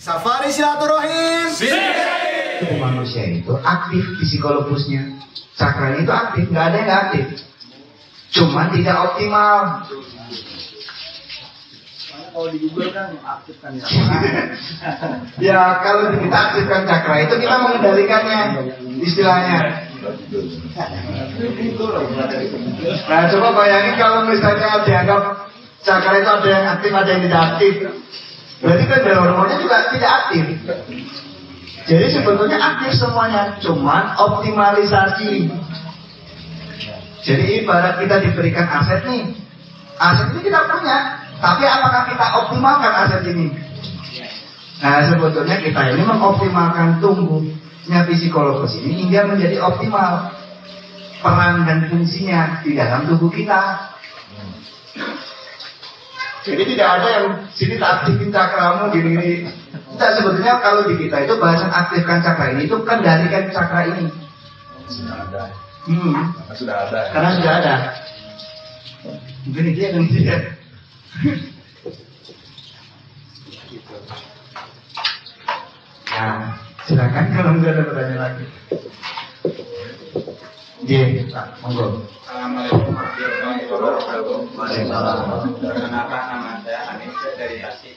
Safari silaturahim. Manusia itu aktif psikologusnya, sakralnya itu aktif, nggak ada yang nggak aktif, cuman tidak optimal. Kalau di Google kan aktifkan ya. Ya kalau kita aktifkan cakra itu kita mengendalikannya istilahnya. Nah coba bayangin kalau misalnya dianggap cakra itu ada yang aktif ada yang tidak aktif, berarti kan hormonnya juga tidak aktif. Jadi sebetulnya aktif semuanya, cuman optimalisasi. Jadi ibarat kita diberikan aset nih, aset ini kita punya, tapi apakah kita optimalkan aset ini? Nah sebetulnya kita ini mengoptimalkan tumbuhnya psikologus ini hingga menjadi optimal peran dan fungsinya di dalam tubuh kita. Jadi tidak ada yang sini tak aktifin cakramu gini-gini. Tidak, sebetulnya kalau di kita itu bahasan aktifkan cakra ini itu kendalikan cakra ini. Sudah ada. Karena sudah ada. Karena sudah ada. Mungkin dia yang tidak. Nah, silakan kalau nggak ada pertanyaan lagi. Iya, Pak, monggo. Assalamualaikum warahmatullahi wabarakatuh. Perkenalkan nama saya Anis dari Tasik.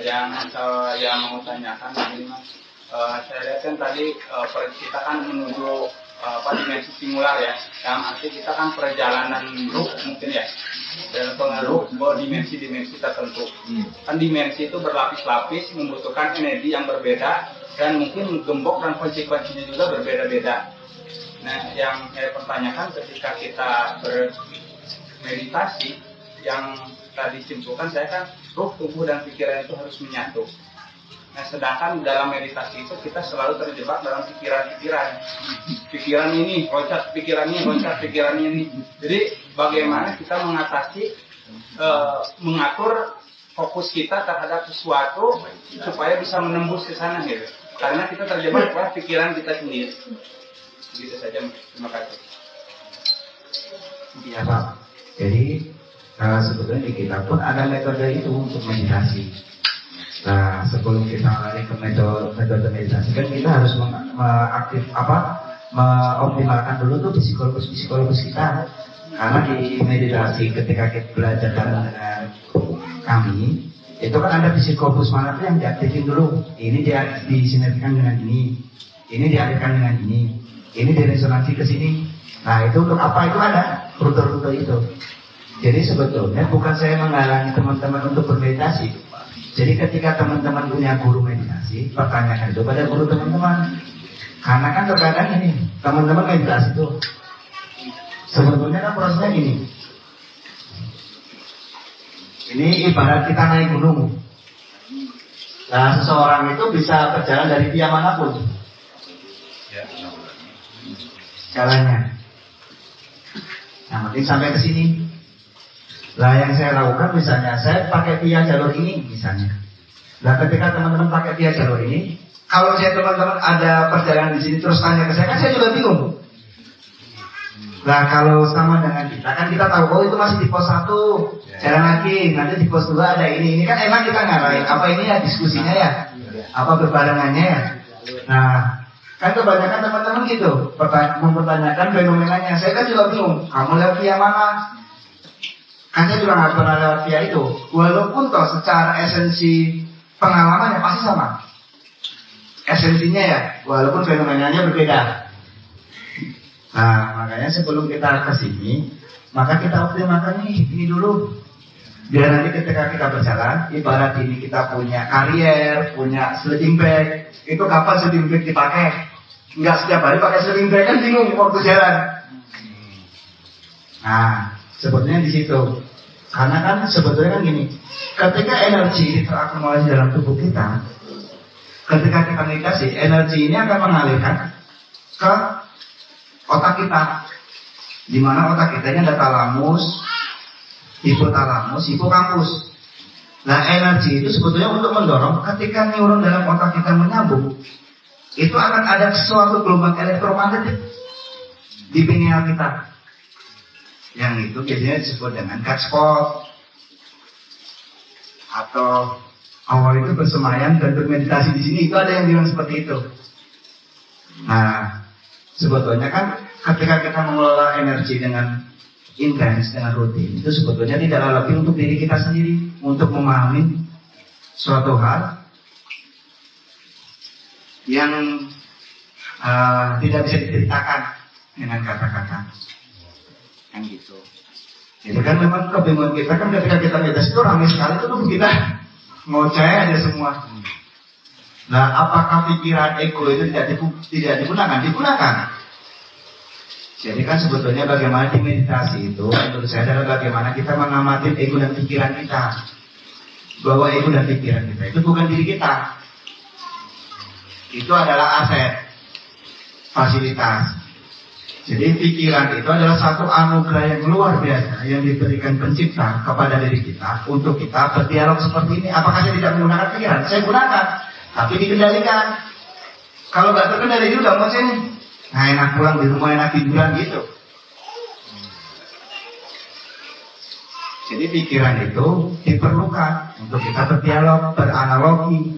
Yang mau tanyakan ini Mas, saya lihat kan tadi kita kan menuju dimensi singular ya, yang arti kita kan perjalanan ruh mungkin ya, dan pengaruh dimensi-dimensi tertentu. Kan dimensi itu berlapis-lapis, membutuhkan energi yang berbeda dan mungkin gembok dan konsekuensinya juga berbeda-beda. Nah, yang saya pertanyakan ketika kita bermeditasi, yang tadi simpulkan saya kan ruh, tubuh, dan pikiran itu harus menyatu. Nah, sedangkan dalam meditasi itu kita selalu terjebak dalam pikiran-pikiran. Pikiran ini loncat, pikiran ini loncat, pikiran ini. Jadi bagaimana kita mengatasi, mengatur fokus kita terhadap sesuatu supaya bisa menembus ke sana gitu. Karena kita terjebak pada pikiran kita sendiri. Gitu saja, terima kasih. Iya Pak. Jadi sebetulnya di kita pun ada metode itu untuk meditasi. Nah sebelum kita lari ke metode meditasi kan kita harus mengoptimalkan dulu tuh psikologis kita. Karena di meditasi ketika kita belajar dengan kami itu kan ada psikologis mana tuh yang diaktifin dulu. Ini dia disinergikan dengan ini dialihkan dengan ini diresonansi ke sini. Nah itu untuk apa itu ada rute-rute itu. Jadi sebetulnya bukan saya menghalangi teman-teman untuk bermeditasi. Jadi ketika teman-teman punya guru meditasi, pertanyakan itu pada guru teman-teman. Karena kan terkadang ini teman-teman meditasi itu sebetulnya kan prosesnya gini. Ini ibarat kita naik gunung. Nah seseorang itu bisa berjalan dari via manapun jalannya. Yang penting sampai ke sini. Lah yang saya lakukan misalnya saya pakai via jalur ini misalnya. Nah ketika teman-teman pakai via jalur ini, kalau saya teman-teman ada perjalanan di sini terus tanya ke saya, kan saya juga bingung. Nah kalau sama dengan kita kan kita tahu oh itu masih di pos 1, jalan lagi, nanti di pos 2 ada ini kan enak kita ngarahin. Apa ini ya diskusinya ya, apa berbarengannya ya. Nah kan kebanyakan teman-teman gitu mempertanyakan fenomenanya. Saya kan juga bingung, kamu lewat via mana? Kan saya juga nggak pernah lewat via itu. Walaupun toh secara esensi pengalamannya pasti sama. Esensinya ya, walaupun fenomenanya berbeda. Nah makanya sebelum kita ke sini, maka kita optimalkan ini dulu. Biar nanti ketika kita berjalan, ibarat ini kita punya karier, punya sleeping bag. Itu kapan sleeping bag dipakai? Enggak setiap hari pakai sleeping bag kan bingung waktu jalan. Nah, sebetulnya di situ. Karena kan sebetulnya kan gini, ketika energi ini terakumulasi dalam tubuh kita, ketika kita meditasi, energi ini akan mengalirkan ke otak kita. Di mana otak kita ini ada talamus, hipotalamus, hipokampus. Nah, energi itu sebetulnya untuk mendorong ketika neuron dalam otak kita menyambung, itu akan ada sesuatu gelombang elektromagnetik di pineal kita. Yang itu biasanya disebut dengan gut spot atau awal itu bersemayam dan bermeditasi di sini, itu ada yang bilang seperti itu. Nah, sebetulnya kan ketika kita mengelola energi dengan intens, dengan rutin, itu sebetulnya tidaklah lebih untuk diri kita sendiri, untuk memahami suatu hal yang tidak bisa diceritakan dengan kata-kata, kan gitu. Jadi kan memang kebingungan kita kan ketika kita meditasi itu ramai sekali itu tuh kita ngoceh aja semua. Nah, apakah pikiran ego itu tidak digunakan? Digunakan. Jadi kan sebetulnya bagaimana di meditasi itu menurut saya adalah bagaimana kita mengamati ego dan pikiran kita. Bahwa ego dan pikiran kita itu bukan diri kita. Itu adalah aset, fasilitas. Jadi pikiran itu adalah satu anugerah yang luar biasa yang diberikan pencipta kepada diri kita untuk kita berdialog seperti ini. Apakah saya tidak menggunakan pikiran? Saya gunakan, tapi dikendalikan. Kalau nggak terkendali juga mau saya nih, nah enak pulang di rumah, enak tiduran gitu. Jadi pikiran itu diperlukan untuk kita berdialog, beranalogi.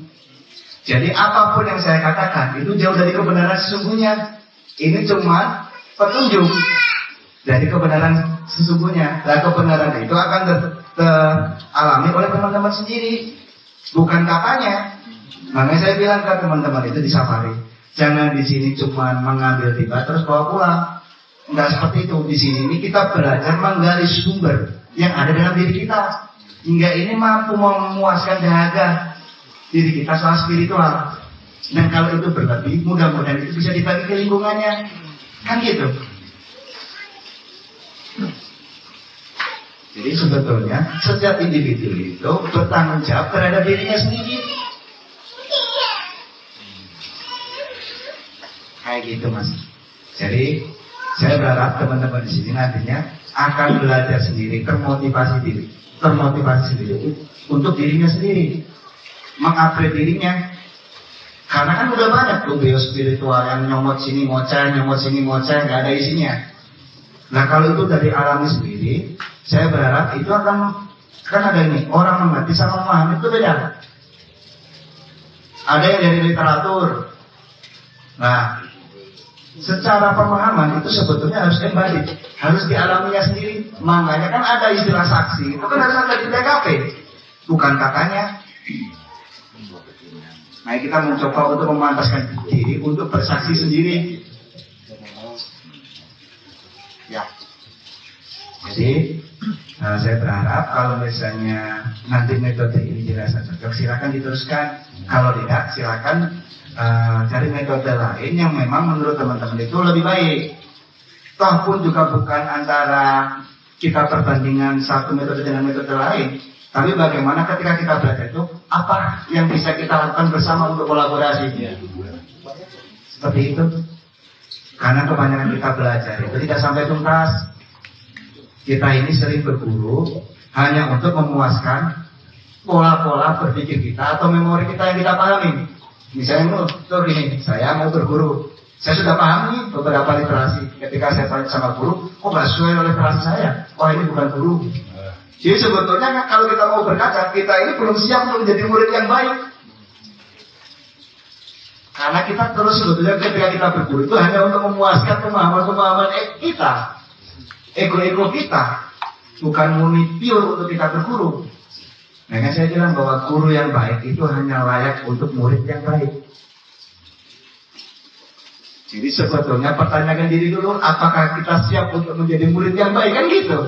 Jadi apapun yang saya katakan itu jauh dari kebenaran sesungguhnya. Ini cuma petunjuk dari kebenaran sesungguhnya. Dan kebenaran itu akan teralami oleh teman-teman sendiri, bukan katanya. Makanya saya bilang ke teman-teman itu di safari, jangan di sini cuma mengambil tiba terus bawa pulang. Enggak seperti itu. Di sini ini kita belajar menggali sumber yang ada dalam diri kita, hingga ini mampu memuaskan dahaga diri kita soal spiritual. Dan kalau itu berlebih, mudah-mudahan itu bisa dibagi ke lingkungannya. Kan gitu. Jadi sebetulnya setiap individu itu bertanggung jawab terhadap dirinya sendiri. Kayak gitu mas. Jadi saya berharap teman-teman di sini nantinya akan belajar sendiri, termotivasi sendiri untuk dirinya sendiri, mengupgrade dirinya. Karena kan udah banyak tuh bio spiritual yang nyomot sini ngoceh, nggak ada isinya. Nah kalau itu dari alami sendiri, saya berharap itu akan, kan ada ini, orang mengerti sama memahami itu beda. Ada yang dari literatur. Nah, secara pemahaman itu sebetulnya harus embody, harus dialaminya sendiri. Makanya kan ada istilah saksi, itu kan harus ada di TKP, bukan katanya. Nah kita mencoba untuk memantaskan diri untuk bersaksi sendiri. Ya. Jadi saya berharap kalau misalnya nanti metode ini dirasa cocok, silakan diteruskan. Kalau tidak, silakan cari metode lain yang memang menurut teman-teman itu lebih baik. Toh pun juga bukan antara kita perbandingan satu metode dengan metode lain, tapi bagaimana ketika kita belajar itu apa yang bisa kita lakukan bersama untuk kolaborasi. Seperti itu. Karena kebanyakan kita belajar itu tidak sampai tuntas. Kita ini sering berguru hanya untuk memuaskan pola-pola berpikir kita atau memori kita yang kita pahami. Misalnya gini, saya mau berguru, saya sudah paham nih beberapa literasi. Ketika saya tanya sama guru, kok nggak sesuai oleh literasi saya? Wah ini bukan guru. Jadi sebetulnya kalau kita mau berkaca, kita ini belum siap untuk menjadi murid yang baik. Karena kita terus sebetulnya ketika kita berguru itu hanya untuk memuaskan pemahaman-pemahaman kita, ego-ego kita, bukan murni pure untuk kita berguru. Nah, saya bilang bahwa guru yang baik itu hanya layak untuk murid yang baik. Jadi sebetulnya pertanyakan diri dulu, apakah kita siap untuk menjadi murid yang baik, kan gitu.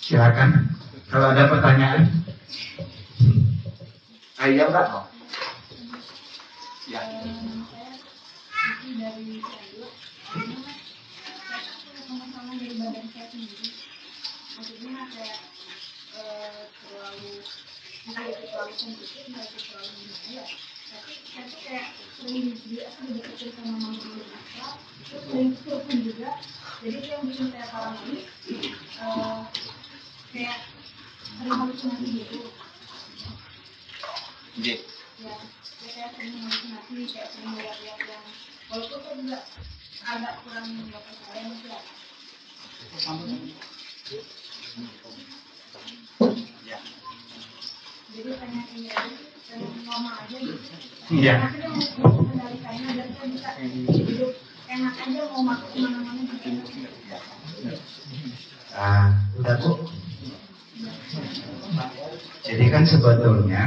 Silakan kalau ada pertanyaan. Ayo Kak. Ya. Dari sama-sama dari badan saya sendiri, maksudnya kayak terlalu sensitif, nggak terlalu berbahaya. Tapi kayak sering dia deketin sama makhluk besar, terus sering turun juga. Jadi itu yang bikin saya paranoid, kayak sering halusinasi gitu. Ya, kayak sering halusinasi, kayak sering lihat-lihat yang walaupun saya juga agak kurang bapak saya masih ada. Ya. Jadi pengen ini aja, pengen normal aja gitu. Iya. Maksudnya mau mengendalikannya biar saya bisa hidup enak aja, mau masuk kemana-mana gitu. Udah Bu. Jadi kan sebetulnya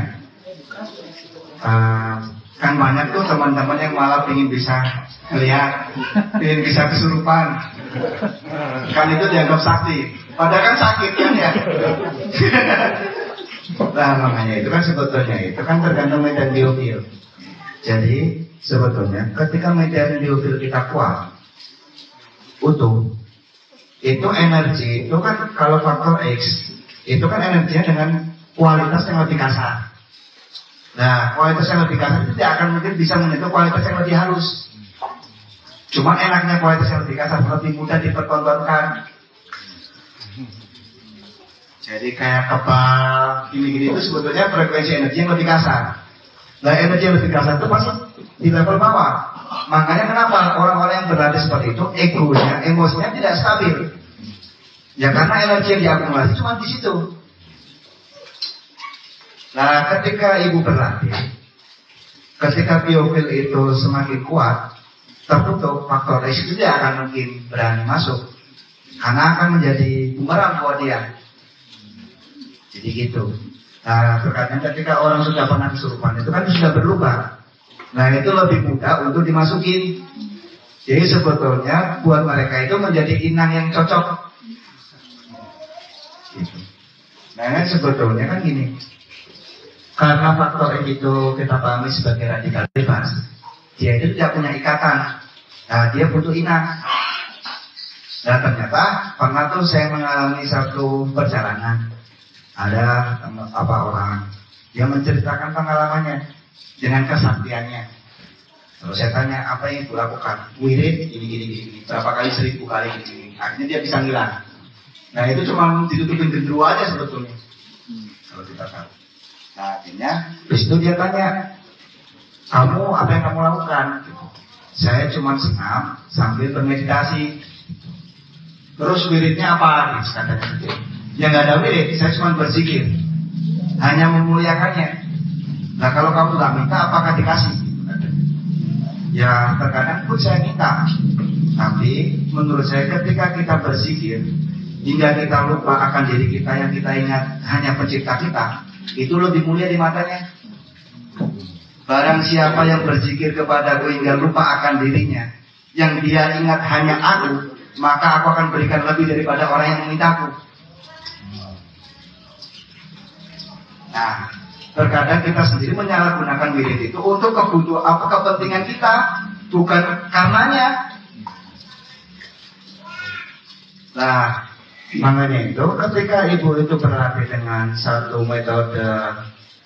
kan banyak tuh teman-teman yang malah ingin bisa melihat, ingin bisa kesurupan. Kan itu dianggap sakti. Padahal kan sakit kan ya. Nah makanya itu kan sebetulnya itu kan tergantung medan biofil. Jadi sebetulnya ketika medan biofil kita kuat, utuh, itu energi itu kan kalau faktor X itu kan energinya dengan kualitas yang lebih kasar. Nah kualitas yang lebih kasar itu tidak akan mungkin bisa menyentuh kualitas yang lebih halus. Cuman enaknya kualitas yang lebih kasar lebih mudah dipertontonkan. Jadi kayak kebal gini-gini itu sebetulnya frekuensi energi yang lebih kasar. Nah energi yang lebih kasar itu pasti di level bawah. Makanya kenapa orang-orang yang berlatih seperti itu egonya, emosinya tidak stabil. Ya karena energi yang diakumulasi cuma di situ. Nah ketika ibu berlatih, ketika biofil itu semakin kuat, tertutup, faktor X itu tidak akan mungkin berani masuk. Karena akan menjadi bumerang buat dia. Jadi gitu. Nah terkadang ketika orang sudah pernah kesurupan itu kan sudah berubah. Nah itu lebih mudah untuk dimasukin. Jadi sebetulnya buat mereka itu menjadi inang yang cocok. Gitu. Nah kan sebetulnya kan gini. Karena faktor itu kita pahami sebagai radikal bebas, dia itu tidak punya ikatan. Nah dia butuh inang. Nah ternyata pernah tuh saya mengalami satu perjalanan. Ada orang yang menceritakan pengalamannya dengan kesaktiannya. Terus saya tanya apa yang ibu lakukan? Wirid ini. Berapa kali 1000 kali ini. Akhirnya dia bisa ngilang. Nah itu cuma ditutupin gendruwo aja sebetulnya. Kalau kita tahu. Nah akhirnya terus itu dia tanya, kamu apa yang kamu lakukan? Saya cuma senam sambil bermeditasi. Terus wiridnya apa? Katanya gitu. Ya nggak ada wirid, saya cuma berzikir, hanya memuliakannya. Nah kalau kamu nggak minta, apakah dikasih? Ya terkadang pun saya minta, tapi menurut saya ketika kita berzikir, hingga kita lupa akan diri kita yang kita ingat hanya pencipta kita, itu lebih mulia di matanya. Barang siapa yang berzikir kepadaku hingga lupa akan dirinya, yang dia ingat hanya aku, maka aku akan berikan lebih daripada orang yang memintaku. Nah, terkadang kita sendiri menyalahgunakan wirid itu untuk kepentingan kita, bukan karenanya. Nah, makanya itu ketika ibu itu berlatih dengan satu metode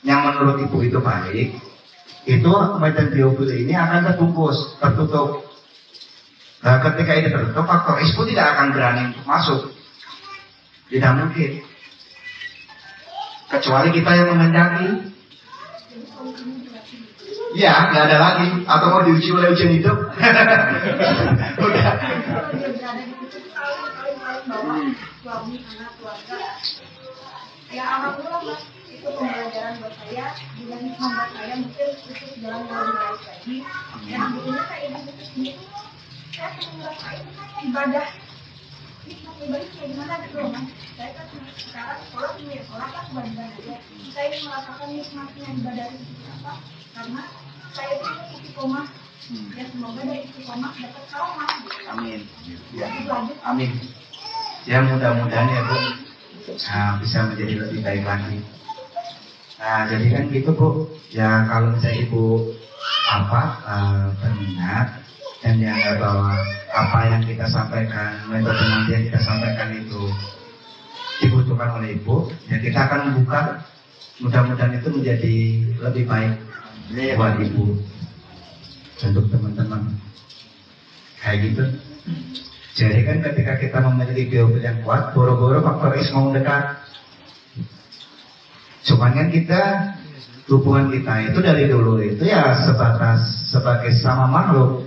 yang menurut ibu itu baik, itu medan biofil ini akan terbungkus, tertutup. Nah, ketika ini tertutup, faktor X pun tidak akan berani untuk masuk. Tidak mungkin. Kecuali kita yang mengendaki. Ya, nggak ada lagi. Atau mau diuji oleh ujian hidup. Udah. Suami, anak, keluarga. Ya alhamdulillah Mas, itu pembelajaran buat saya. Dan membuat saya mungkin untuk jalan yang lebih baik lagi. Dan sebetulnya saya ibu sendiri, saya pengen ngerasain ibadah. Ibadah kayak gimana gitu loh Mas. Saya kan sekarang sekolah kan ibadah aja. Saya ingin merasakan nikmatnya ibadah itu apa? Karena saya itu istiqomah. Ya semoga dari istiqomah dapat karomah. Amin. Ya. Amin. Ya mudah-mudahan ya Bu, bisa menjadi lebih baik lagi. Nah jadi kan gitu Bu. Ya kalau misalnya Ibu berminat dan dianggap bahwa apa yang kita sampaikan, metode nanti yang kita sampaikan itu dibutuhkan oleh Ibu, ya kita akan membuka, mudah-mudahan itu menjadi lebih baik buat Ibu, untuk teman-teman kayak gitu. Jadi kan ketika kita memiliki biofil yang kuat, boro-boro faktor X mau mendekat. Cuman kan kita, hubungan kita itu dari dulu itu ya sebatas sebagai sama makhluk.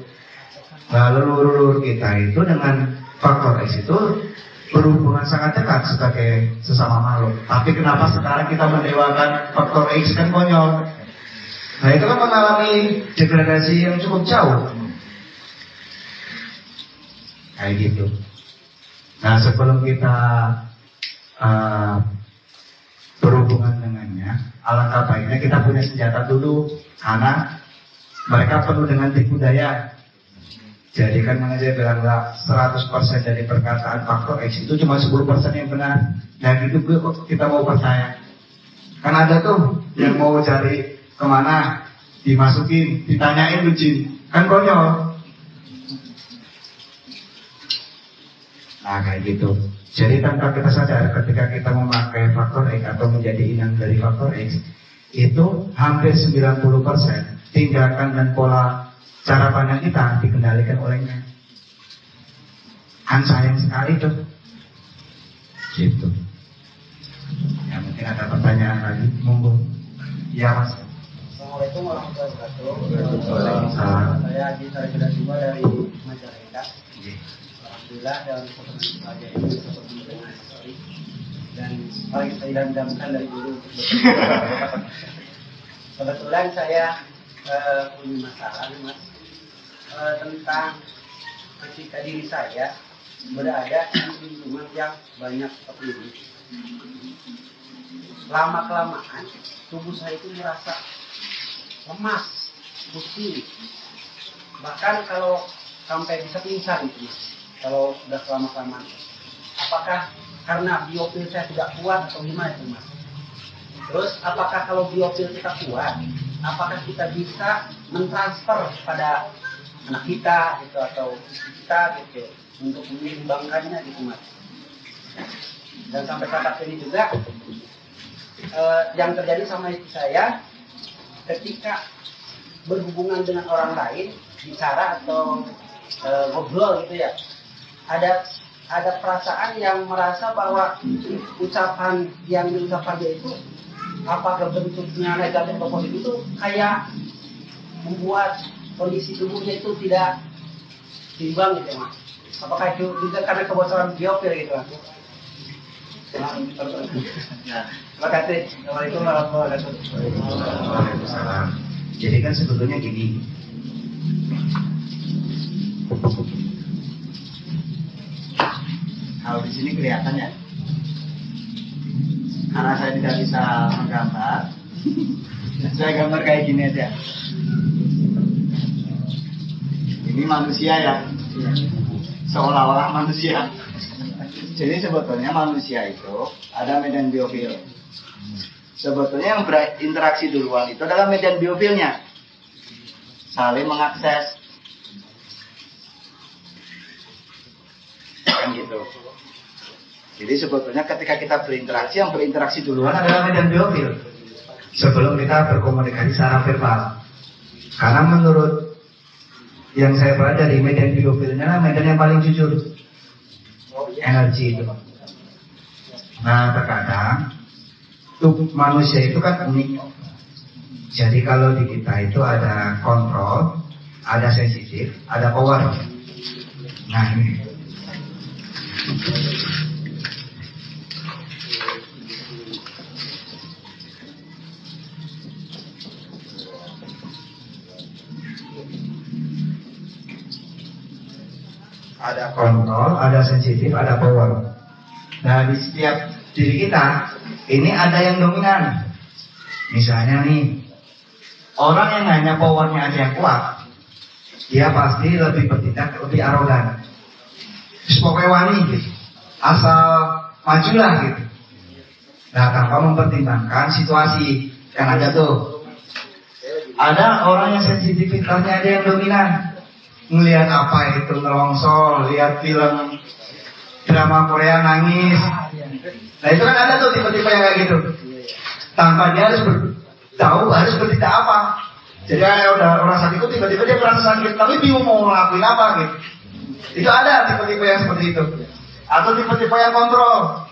Nah leluhur kita itu dengan faktor X itu berhubungan sangat dekat sebagai sesama makhluk. Tapi kenapa sekarang kita mendewakan faktor X, kan konyol. Nah itu kan mengalami degradasi yang cukup jauh. Kayak gitu. Nah sebelum kita berhubungan dengannya, alangkah baiknya kita punya senjata dulu, karena mereka penuh dengan tipu daya. Jadi kan saya bilang 100% dari perkataan faktor X itu cuma 10% yang benar. Nah gitu kok kita mau percaya. Kan ada tuh yang mau cari kemana, dimasukin, ditanyain lu jin, kan konyol. Nah kayak gitu. Jadi tanpa kita sadar ketika kita memakai faktor X atau menjadi inang dari faktor X, itu hampir 90% tindakan dan pola cara pandang kita dikendalikan olehnya. Kan sayang sekali tuh. Gitu. Ya mungkin ada pertanyaan lagi, monggo. Ya Mas. Assalamualaikum warahmatullahi wabarakatuh. Waalaikumsalam. Saya Haji Sarjana Juma dari Majalengka. Alhamdulillah dalam kesempatan pagi ini bisa bertemu dengan Mas Ari, dan paling saya idam-idamkan dari dulu untuk bertemu. Kebetulan saya punya masalah nih Mas, tentang ketika diri saya berada di lingkungan yang banyak seperti ini. Lama-kelamaan tubuh saya itu merasa lemas, pusing, bahkan kalau sampai bisa pingsan gitu Mas. Kalau sudah selama-kelamaan, apakah karena biofil saya tidak kuat atau gimana itu Mas? Terus apakah kalau biofil kita kuat, apakah kita bisa mentransfer pada anak kita gitu atau istri kita gitu untuk menyeimbangkannya gitu Mas? Dan sampai saat ini juga yang terjadi sama istri saya ketika berhubungan dengan orang lain, bicara atau ngobrol gitu ya, ada perasaan yang merasa bahwa ucapan yang diucapkan dia itu, apakah bentuknya negatif atau positif, itu kayak membuat kondisi tubuhnya itu tidak seimbang gitu Mas. Apakah itu juga karena kebocoran biofil gitu Mas? Terima kasih. Assalamualaikum warahmatullahi wabarakatuh. Waalaikumsalam. Jadi kan sebetulnya gini. Kalau di sini kelihatan ya. Karena saya tidak bisa menggambar, saya gambar kayak gini aja. Ini manusia ya, seolah-olah manusia. Jadi sebetulnya manusia itu ada medan biofil. Sebetulnya yang berinteraksi duluan itu adalah medan biofilnya, saling mengakses, kan gitu. Jadi sebetulnya ketika kita berinteraksi, yang berinteraksi duluan adalah medan biofil sebelum kita berkomunikasi secara verbal. Karena menurut yang saya baca dari medan biofilnya, medan yang paling jujur, energi itu. Nah terkadang tubuh manusia itu kan unik. Jadi kalau di kita itu ada kontrol, ada sensitif, ada power. Nah ini. Ada kontrol, ada sensitif, ada power. Nah di setiap diri kita ini ada yang dominan. Misalnya nih, orang yang hanya powernya aja yang kuat, dia pasti lebih bertindak lebih arogan. Pokoknya wani gitu, asal majulah gitu. Nah tanpa mempertimbangkan situasi yang ada tuh. Ada orang yang sensitivitasnya ada yang dominan. Ngelihat apa itu ngelongsor, lihat film drama Korea nangis. Nah itu kan ada tuh tipe-tipe yang kayak gitu. Tanpa dia harus tahu harus bertindak apa. Jadi udah orang sakit itu tiba-tiba dia merasa sakit, tapi bingung mau ngelakuin apa gitu. Itu ada tipe-tipe yang seperti itu. Atau tipe-tipe yang kontrol.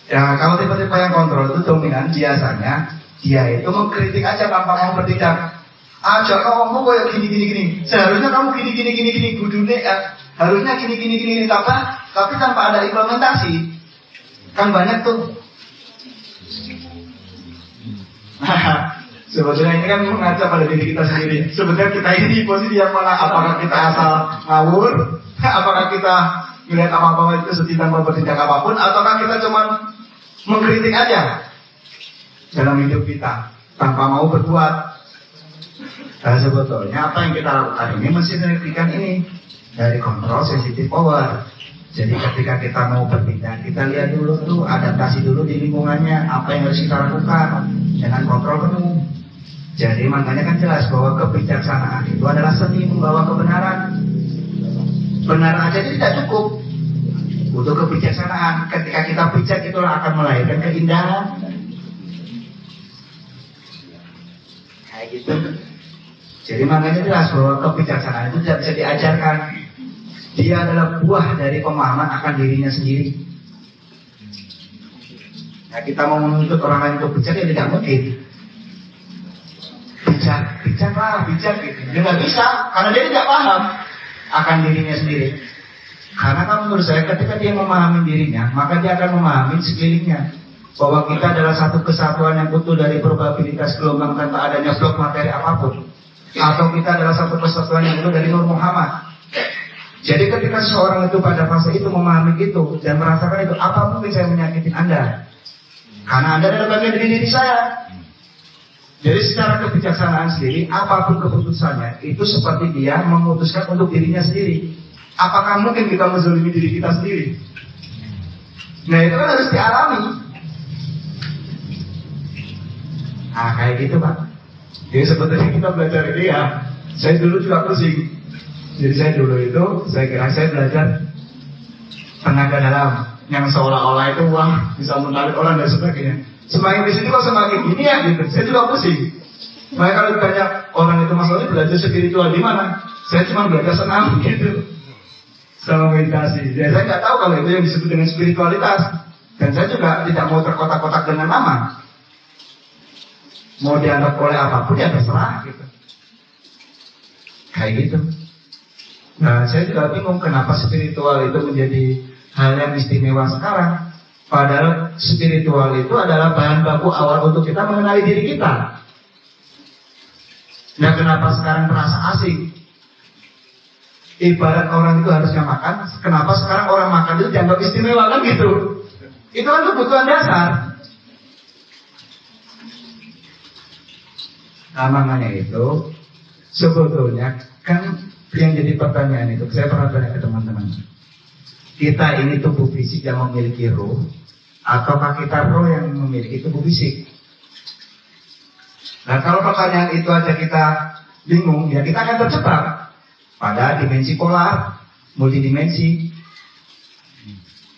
Ya kalau tipe-tipe yang kontrol itu dominan, biasanya dia itu mengkritik aja tanpa mau bertindak. Aja kamu kayak gini. Seharusnya kamu gini. Gudune harusnya gini. Tapi tapi tanpa ada implementasi, kan banyak tuh. Sebetulnya ini kan mengaca pada diri kita sendiri. Sebetulnya kita ini di posisi yang mana? Apakah kita asal ngawur? Apakah kita melihat apa-apa itu sedih tanpa bertindak apapun? Ataukah kita cuma mengkritik aja dalam hidup kita tanpa mau berbuat? Nah, sebetulnya apa yang kita lakukan ini mesti menjadikan ini dari kontrol sensitive power. Jadi ketika kita mau bertindak, kita lihat dulu tuh, adaptasi dulu di lingkungannya, apa yang harus kita lakukan dengan kontrol penuh. Jadi makanya kan jelas bahwa kebijaksanaan itu adalah seni membawa kebenaran. Benar aja tidak cukup, butuh kebijaksanaan. Ketika kita bijak, itulah akan melahirkan keindahan. Kayak gitu. Jadi makanya jelas bahwa kebijaksanaan itu tidak bisa diajarkan. Dia adalah buah dari pemahaman akan dirinya sendiri. Nah, kita mau menuntut orang lain untuk bijak, ya tidak mungkin. Bijaklah, bijak gitu. Dia nggak bisa, karena dia tidak paham akan dirinya sendiri. Karena kan menurut saya, ketika dia memahami dirinya, maka dia akan memahami sekelilingnya. Bahwa kita adalah satu kesatuan yang utuh dari probabilitas gelombang tanpa adanya blok materi apapun. Atau kita adalah satu kesatuan yang utuh dari Nur Muhammad. Jadi ketika seorang itu pada fase itu memahami itu dan merasakan itu, apa mungkin saya menyakitin Anda? Karena Anda adalah bagian dari diri saya. Jadi secara kebijaksanaan sendiri, apapun keputusannya, itu seperti dia memutuskan untuk dirinya sendiri. Apakah mungkin kita menzalimi diri kita sendiri? Nah itu kan harus dialami. Nah kayak gitu Pak. Jadi sebetulnya kita belajar ini ya, saya dulu juga pusing. Jadi saya dulu itu, saya kira saya belajar tenaga dalam, yang seolah-olah itu wah bisa menarik orang dan sebagainya. Semakin di sini kok semakin ini ya gitu. Saya juga pusing. Makanya kalau banyak orang itu masalahnya belajar spiritual di mana? Saya cuma belajar senam gitu, sama meditasi. Ya saya nggak tahu kalau itu yang disebut dengan spiritualitas. Dan saya juga tidak mau terkotak-kotak dengan nama. Mau dianggap oleh apapun ya terserah gitu. Kayak gitu. Nah saya juga bingung kenapa spiritual itu menjadi hal yang istimewa sekarang. Padahal spiritual itu adalah bahan baku awal untuk kita mengenali diri kita. Nah kenapa sekarang terasa asing? Ibarat orang itu harusnya makan, kenapa sekarang orang makan itu dianggap istimewa kan gitu? Itu kan kebutuhan dasar. Nah makanya itu sebetulnya kan yang jadi pertanyaan itu, saya pernah tanya ke teman-teman, kita ini tubuh fisik yang memiliki roh, ataukah kita roh yang memiliki tubuh fisik? Nah kalau pertanyaan itu aja kita bingung, ya kita akan terjebak pada dimensi polar, multidimensi.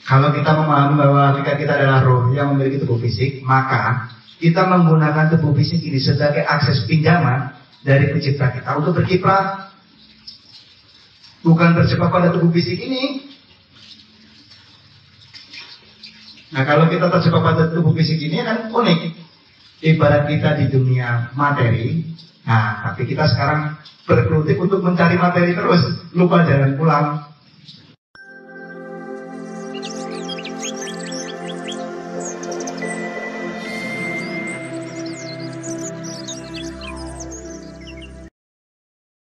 Kalau kita memahami bahwa kita adalah roh yang memiliki tubuh fisik, maka kita menggunakan tubuh fisik ini sebagai akses pinjaman dari pencipta kita untuk berkiprah. Bukan terjebak pada tubuh fisik ini. Nah kalau kita terjebak pada tubuh fisik ini kan unik. Ibarat kita di dunia materi. Nah tapi kita sekarang berkutik untuk mencari materi terus. Lupa jalan pulang.